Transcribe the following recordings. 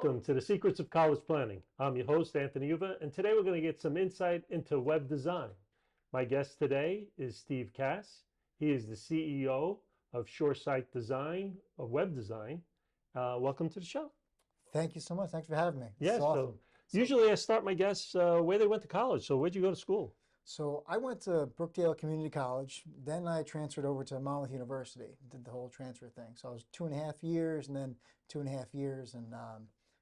Welcome to the Secrets of College Planning. I'm your host, Anthony Uva, and today we're going to get some insight into web design. My guest today is Steve Kass. He is the CEO of ShoreSite Design, of web design. Welcome to the show. Thank you so much. Thanks for having me. This is Yes, so awesome. So, usually I start my guests where they went to college. So where'd you go to school? so I went to Brookdale Community College. Then I transferred over to Monmouth University. Did the whole transfer thing. So I was 2.5 years, and then 2.5 years, and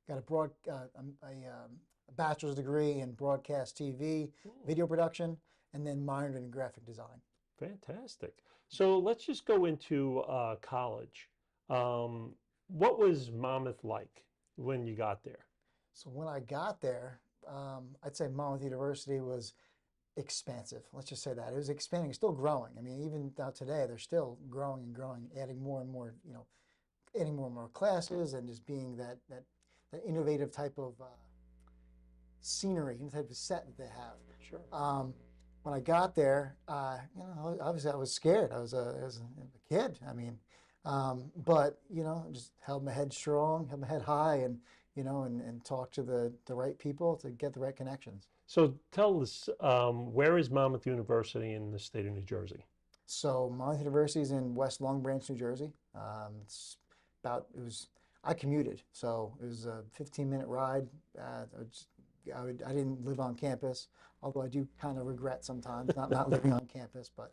got a bachelor's degree in broadcast TV, Hmm, video production, and then minored in graphic design. fantastic. So let's just go into college. What was Monmouth like when you got there? So when I got there, I'd say Monmouth University was expansive. Let's just say that it was expanding, still growing. I mean, even now today, they're still growing and growing, adding more and more, adding more and more classes, and just being that innovative type of scenery, type of set that they have. Sure. When I got there, obviously I was scared. I was a kid. I mean, but just held my head strong, held my head high, and and talked to the right people to get the right connections. So tell us, where is Monmouth University in the state of New Jersey? So Monmouth University is in West Long Branch, New Jersey. I commuted, so it was a 15-minute ride. I didn't live on campus, although I do kind of regret sometimes not living on campus. But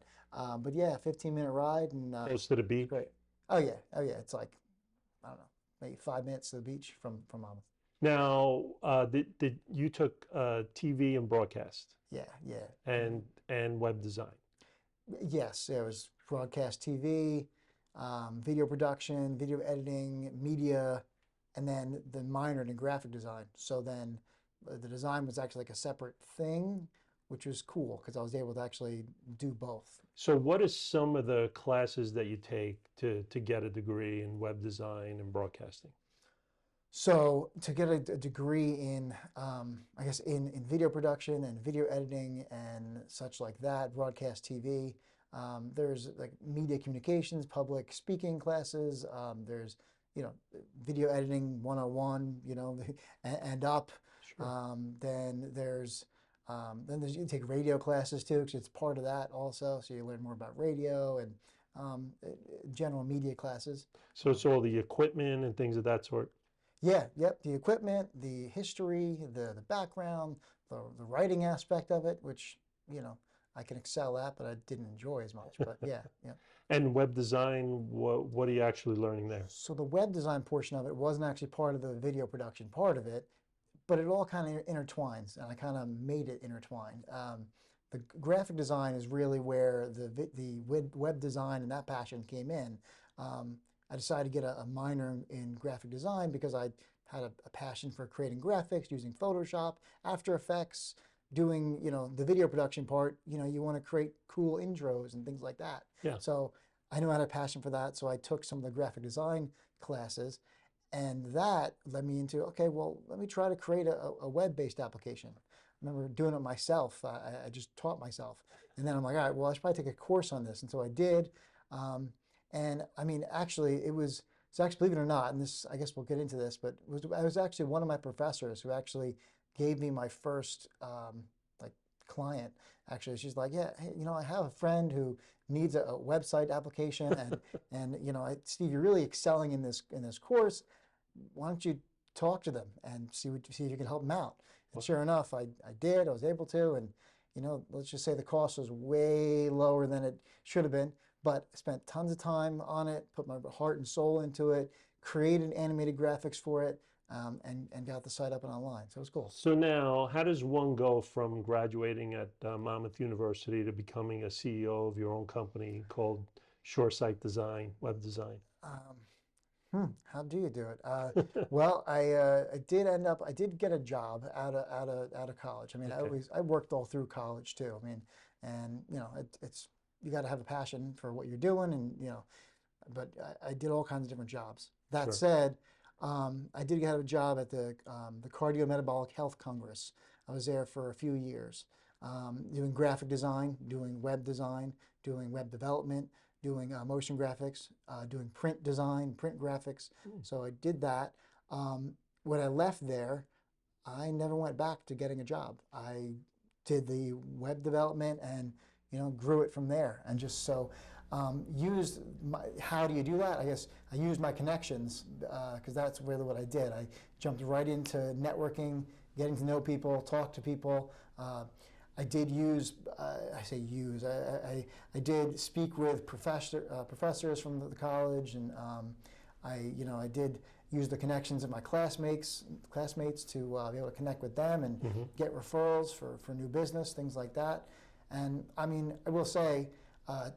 yeah, 15-minute ride, and Close to the it's beach? great. Oh yeah. It's like, I don't know, maybe 5 minutes to the beach from Monmouth. Now, did you took TV and broadcast Yeah. and web design? Yes, there was broadcast TV, video production, video editing, media, and then the minored in graphic design. So then the design was actually like a separate thing, which was cool because I was able to actually do both. So what are some of the classes that you take to get a degree in web design and broadcasting? So to get a degree in, I guess in video production and video editing and such like that, broadcast TV, there's like media communications, public speaking classes. There's video editing 101, and up. Sure. Then you take radio classes too, because it's part of that also. So you learn more about radio and general media classes. So it's all the equipment and things of that sort. Yeah, yep. The equipment, the history, the background, the writing aspect of it, which, I can excel at, but I didn't enjoy as much. But yeah, yeah. And web design, what are you actually learning there? So the web design portion of it wasn't actually part of the video production part of it, but it all kind of intertwines, and I kind of made it intertwined. The graphic design is really where the web design and that passion came in. I decided to get a minor in graphic design because I had a passion for creating graphics using Photoshop, After Effects, doing, the video production part. You want to create cool intros and things like that. Yeah. So I knew I had a passion for that, so I took some of the graphic design classes, and that led me into, okay, well, let me try to create a web-based application. I remember doing it myself. I just taught myself. And then I'm like, all right, well, I should probably take a course on this. And so I did. And I mean, actually, it's actually, believe it or not, and this, I guess we'll get into this, but I was actually one of my professors who actually gave me my first like client. Actually, she's like, yeah, hey, I have a friend who needs a website application, and Steve, you're really excelling in this course. Why don't you talk to them and see if you can help them out? And sure enough, I did. I was able to, and let's just say the cost was way lower than it should have been, but I spent tons of time on it, put my heart and soul into it, created animated graphics for it, and got the site up and online. So it was cool. So now, how does one go from graduating at Monmouth University to becoming a CEO of your own company called ShoreSite Design, Web Design? How do you do it? Well, I did get a job out of college. I mean, Okay. I worked all through college too. I mean, and it's you got to have a passion for what you're doing, and but I did all kinds of different jobs. That Sure. said, I did get a job at the Cardiometabolic Health Congress. I was there for a few years, doing graphic design, doing web design, doing web development, doing motion graphics, doing print design, print graphics. So I did that. when I left there, I never went back to getting a job. I did the web development and grew it from there. And just so used how do you do that? I guess I used my connections because that's really what I did. I jumped right into networking, getting to know people, talk to people. I did use, I say use, I did speak with professors from the college, and I did use the connections of my classmates to be able to connect with them and get referrals for new business, things like that. And I mean, I will say,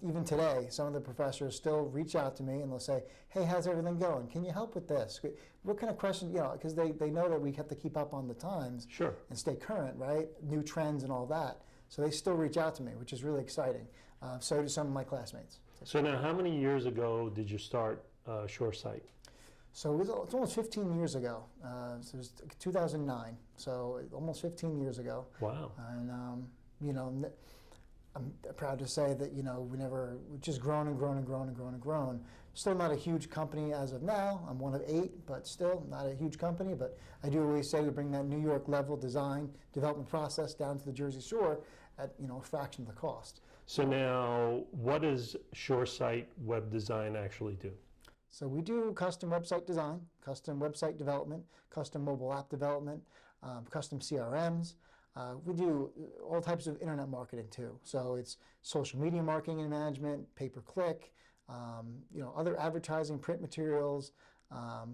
even today, some of the professors still reach out to me and they'll say, hey, how's everything going? Can you help with this? What kind of questions, because they know that we have to keep up on the times and stay current, right? New trends and all that. So they still reach out to me, which is really exciting. So do some of my classmates. So now, how many years ago did you start ShoreSite? So it's almost 15 years ago. So it was 2009. So almost 15 years ago. Wow. And, I'm proud to say that, we've just grown and grown and grown and grown and grown. Still not a huge company as of now. I'm one of 8, but still not a huge company. But I do always say we bring that New York level design development process down to the Jersey Shore at, a fraction of the cost. So now, what does ShoreSite web design actually do? So we do custom website design, custom website development, custom mobile app development, custom CRMs. We do all types of internet marketing too. So it's social media marketing and management, pay-per-click, other advertising, print materials.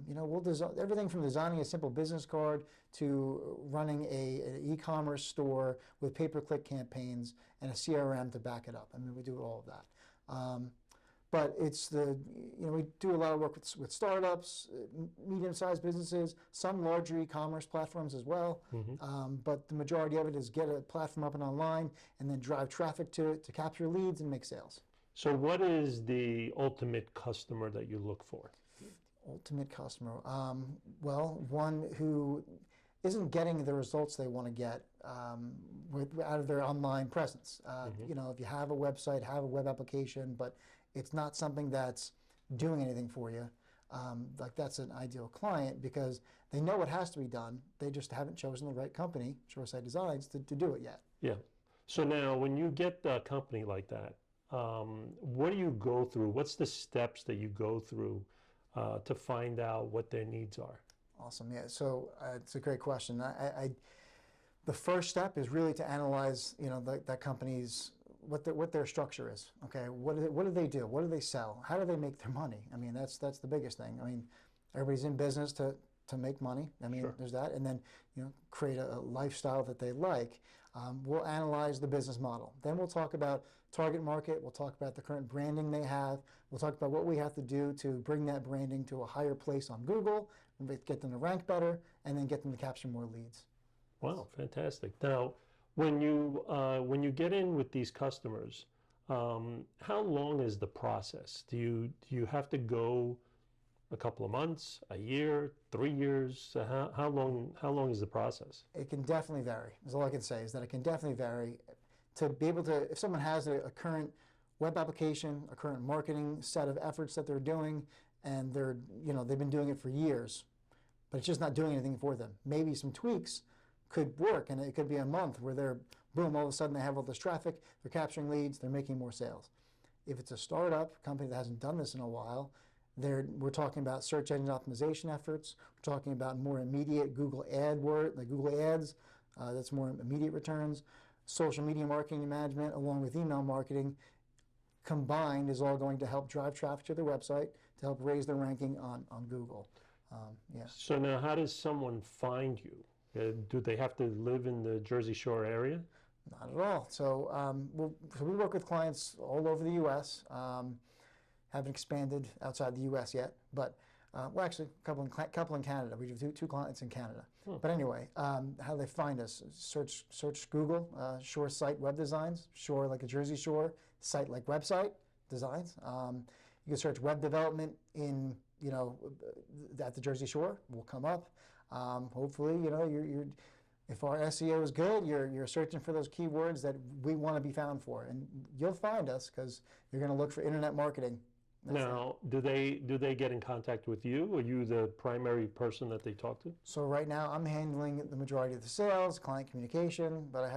We'll design everything from designing a simple business card to running an e-commerce store with pay-per-click campaigns and a CRM to back it up. I mean, we do all of that. But it's we do a lot of work with startups, medium-sized businesses, some larger e-commerce platforms as well. But the majority of it is get a platform up and online and then drive traffic to it to capture leads and make sales. So what is the ultimate customer that you look for? Ultimate customer? Well, one who isn't getting the results they want to get out of their online presence. If you have a website, have a web application, but it's not something that's doing anything for you, that's an ideal client because they know it has to be done. They just haven't chosen the right company, ShoreSite Designs, to do it yet. Yeah. So now when you get a company like that, what do you go through? What's the steps that you go through to find out what their needs are? Awesome. Yeah. So it's a great question. The first step is really to analyze, that company's what their structure is. Okay, what do they do? What do they sell? How do they make their money? I mean, that's the biggest thing. I mean, everybody's in business to make money. I mean, there's that, and then create a lifestyle that they like. We'll analyze the business model. Then we'll talk about target market. We'll talk about the current branding they have. We'll talk about what we have to do to bring that branding to a higher place on Google, get them to rank better, and then get them to capture more leads. Wow, fantastic. Now, when you get in with these customers, how long is the process? Do you have to go a couple of months, a year, 3 years? How long is the process? It can definitely vary. That's all I can say is that it can definitely vary. To be able to, if someone has a current web application, a current marketing set of efforts that they're doing, and they've been doing it for years, but it's just not doing anything for them. Maybe some tweaks could work, and it could be a month where they're, boom, all of a sudden they have all this traffic, they're capturing leads, they're making more sales. If it's a startup company that hasn't done this in a while, we're talking about search engine optimization efforts, we're talking about more immediate Google Google Ads, that's more immediate returns, social media marketing and management along with email marketing combined is all going to help drive traffic to their website to help raise their ranking on Google. So now how does someone find you? Do they have to live in the Jersey Shore area? Not at all. So, we work with clients all over the U.S. Haven't expanded outside the U.S. yet, but actually, a couple in Canada. We have two clients in Canada. But anyway, how do they find us? Search Google, ShoreSite Web Designs, Shore like a Jersey Shore, site like website designs. You can search web development in at the Jersey Shore. Will come up. Hopefully, if our SEO is good, you're searching for those keywords that we want to be found for, and you'll find us because you're going to look for internet marketing That's that. Now, do they get in contact with you? Are you the primary person that they talk to? So right now I'm handling the majority of the sales, client communication, but I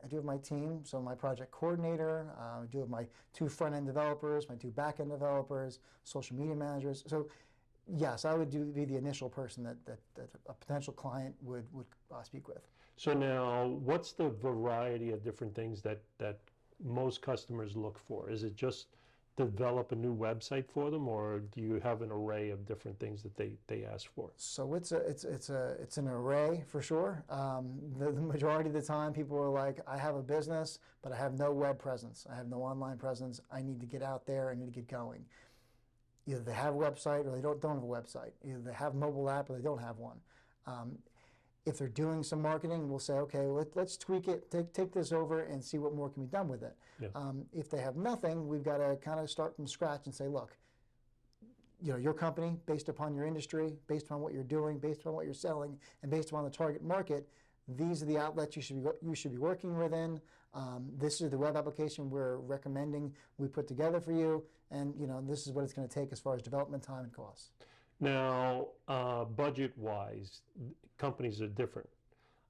do have my team. So my project coordinator, I do have my 2 front-end developers, my 2 back-end developers, social media managers. So yes, I would be the initial person that a potential client would speak with. So now, what's the variety of different things that most customers look for? Is it just develop a new website for them, or do you have an array of different things that they ask for? So it's an array for sure. The majority of the time, people are like, I have a business, but I have no web presence. I have no online presence. I need to get out there. I need to get going. Either they have a website or they don't have a website. Either they have a mobile app or they don't have one. If they're doing some marketing, we'll say, okay, let's tweak it, take this over and see what more can be done with it. Yeah. If they have nothing, we've got to kind of start from scratch and say, look, your company, based upon your industry, based upon what you're doing, based upon what you're selling, and based upon the target market, these are the outlets you should be working within. This is the web application we're recommending we put together for you, and this is what it's going to take as far as development time and costs. Now, budget-wise, companies are different.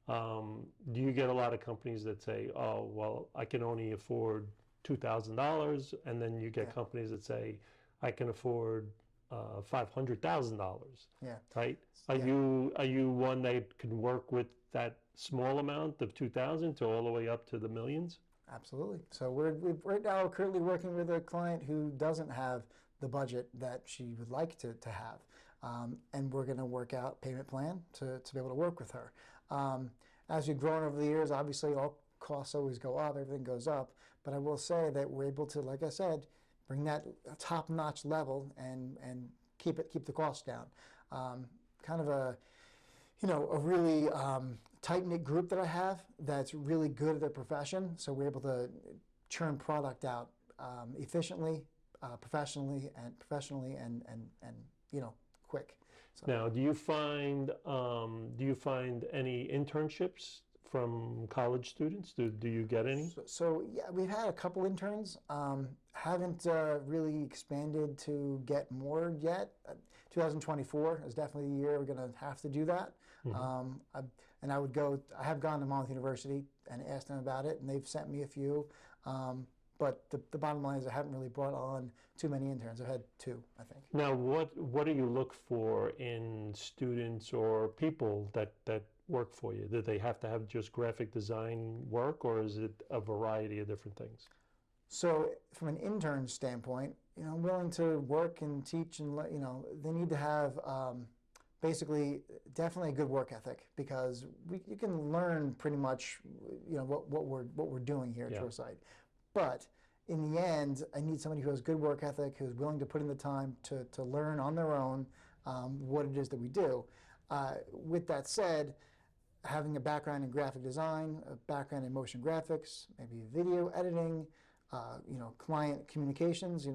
Do you get a lot of companies that say, oh, well, I can only afford $2,000, and then you get companies that say, I can afford $500,000, Yeah. right? Are you one that can work with that small amount of 2,000 to all the way up to the millions? Absolutely. So we're right now currently working with a client who doesn't have the budget that she would like to have. And we're going to work out payment plan to be able to work with her. As we've grown over the years, obviously all costs always go up, everything goes up, but I will say that we're able to, like I said, bring that top-notch level and keep the costs down. Kind of a really tight-knit group that I have that's really good at their profession, so we're able to churn product out efficiently, professionally, and quick. So. Now, do you find any internships from college students? Do you get any? So yeah, we've had a couple interns. Haven't really expanded to get more yet. 2024 is definitely the year we're going to have to do that. Mm-hmm. I have gone to Monmouth University and asked them about it, and they've sent me a few. But the bottom line is I haven't really brought on too many interns. I've had 2, I think. Now, what do you look for in students or people that work for you? Do they have to have just graphic design work, or is it a variety of different things? So from an intern standpoint, I'm willing to work and teach, and they need to have basically definitely a good work ethic, because you can learn pretty much what we're doing here at ShoreSite. But in the end, I need somebody who has good work ethic, who's willing to put in the time to learn on their own what it is that we do. With that said, having a background in graphic design, a background in motion graphics, maybe video editing, client communications,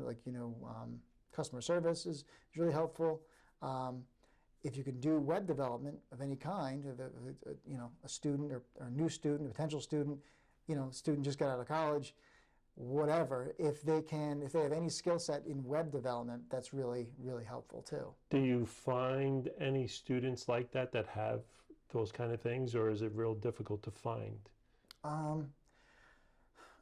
customer service is really helpful. If you can do web development of any kind, a student or a new student, a potential student, student just got out of college, whatever, if they have any skill set in web development, that's really, really helpful too. Do you find any students like that have those kind of things, or is it real difficult to find?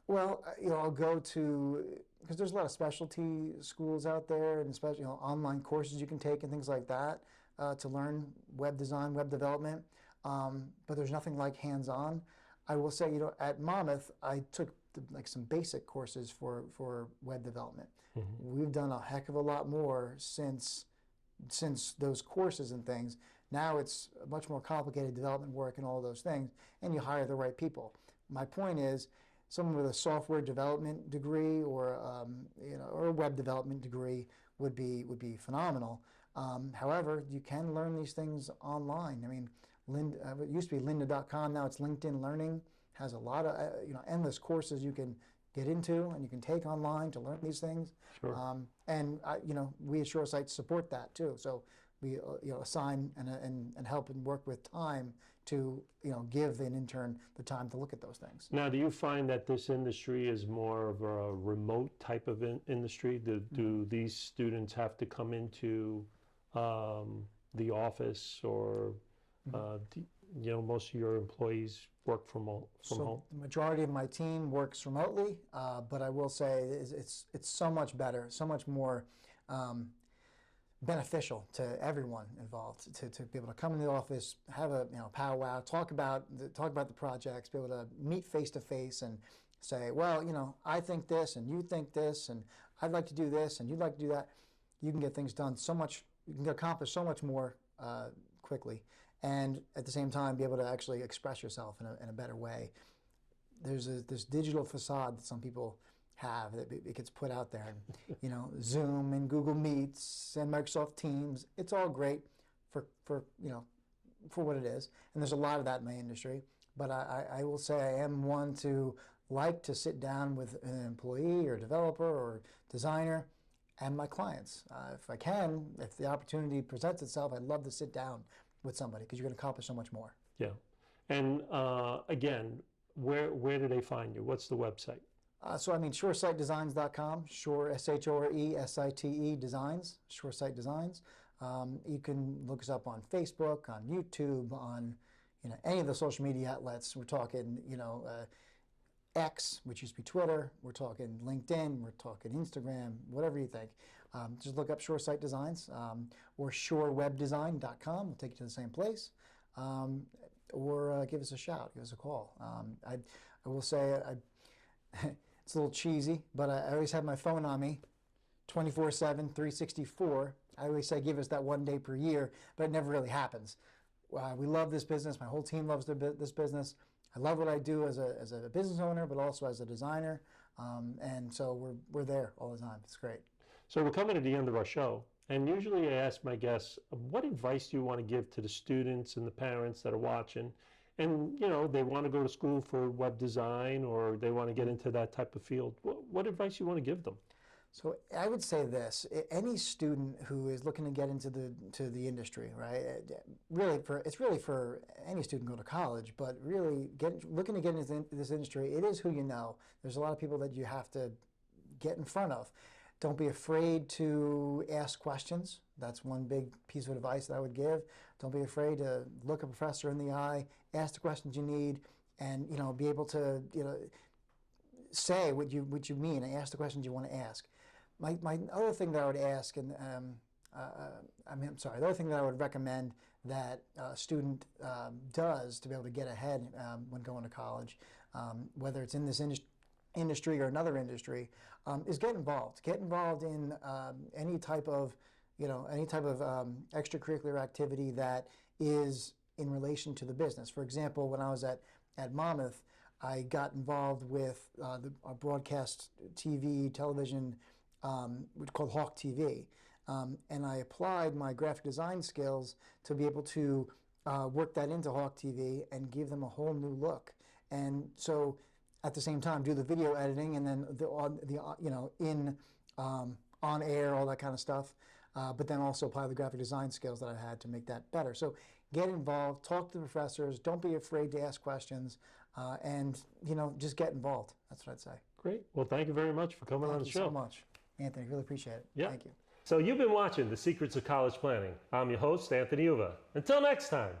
Well, I'll go to, because there's a lot of specialty schools out there, and especially online courses you can take and things like that to learn web design, web development. But there's nothing like hands-on. I will say, at Monmouth, I took some basic courses for web development. Mm-hmm. We've done a heck of a lot more since those courses and things. Now it's much more complicated development work and all those things, and you hire the right people. My point is, someone with a software development degree or or a web development degree would be phenomenal. However, you can learn these things online. I mean, it used to be lynda.com, now it's LinkedIn Learning. Has a lot of endless courses you can get into and you can take online to learn these things. Sure. And we at ShoreSite support that too. So we assign and help and work with time to give an intern the time to look at those things. Now, do you find that this industry is more of a remote type of industry? Do these students have to come into the office, or most of your employees work from home? The majority of my team works remotely, but I will say it's so much better, so much more beneficial to everyone involved to be able to come in the office, have a powwow, talk about the projects, be able to meet face to face and say, well, I think this and you think this, and I'd like to do this and you'd like to do that. You can get things done so much. You can accomplish so much more quickly, and at the same time be able to actually express yourself in a better way. There's this digital facade that some people have that it gets put out there, and Zoom and Google Meets and Microsoft Teams. It's all great for what it is, and there's a lot of that in my industry. But I will say I am one to like to sit down with an employee or developer or designer and my clients. If I can, if the opportunity presents itself, I'd love to sit down with somebody because you're going to accomplish so much more. Yeah. And again, where do they find you? What's the website? ShoreSiteDesigns.com, Shore, ShoreSite Designs, ShoreSite Designs. You can look us up on Facebook, on YouTube, on any of the social media outlets. We're talking, X, which used to be Twitter. We're talking LinkedIn. We're talking Instagram. Whatever you think. Just look up ShoreSite Designs or ShoreWebDesign.com. We'll take you to the same place. Or give us a shout. Give us a call. I will say it's a little cheesy, but I always have my phone on me 24/7, 364. I always say give us that one day per year, but it never really happens. We love this business. My whole team loves this business. I love what I do as a business owner, but also as a designer. And so we're there all the time. It's great. So we're coming to the end of our show. And usually I ask my guests, what advice do you want to give to the students and the parents that are watching? And, they want to go to school for web design, or they want to get into that type of field. What advice do you want to give them? So I would say this: any student who is looking to get into the industry, right? It's really for any student going to college, but really looking to get into this industry. It is who you know. There's a lot of people that you have to get in front of. Don't be afraid to ask questions. That's one big piece of advice that I would give. Don't be afraid to look a professor in the eye, ask the questions you need, and be able to say what you mean and ask the questions you want to ask. My other thing that I would ask, and the other thing that I would recommend that a student does to be able to get ahead when going to college, whether it's in this industry or another industry, is get involved. Get involved in any type of extracurricular activity that is in relation to the business. For example, when I was at Monmouth, I got involved with our broadcast television, called Hawk TV. And I applied my graphic design skills to be able to work that into Hawk TV and give them a whole new look. And so at the same time, do the video editing and then on air, all that kind of stuff. But then also apply the graphic design skills that I had to make that better. So get involved, talk to the professors, don't be afraid to ask questions, and just get involved. That's what I'd say. Great. Well, thank you very much for coming on the show. Thank you so much, Anthony. Really appreciate it. Yeah. Thank you. So you've been watching The Secrets of College Planning. I'm your host, Anthony Uva. Until next time.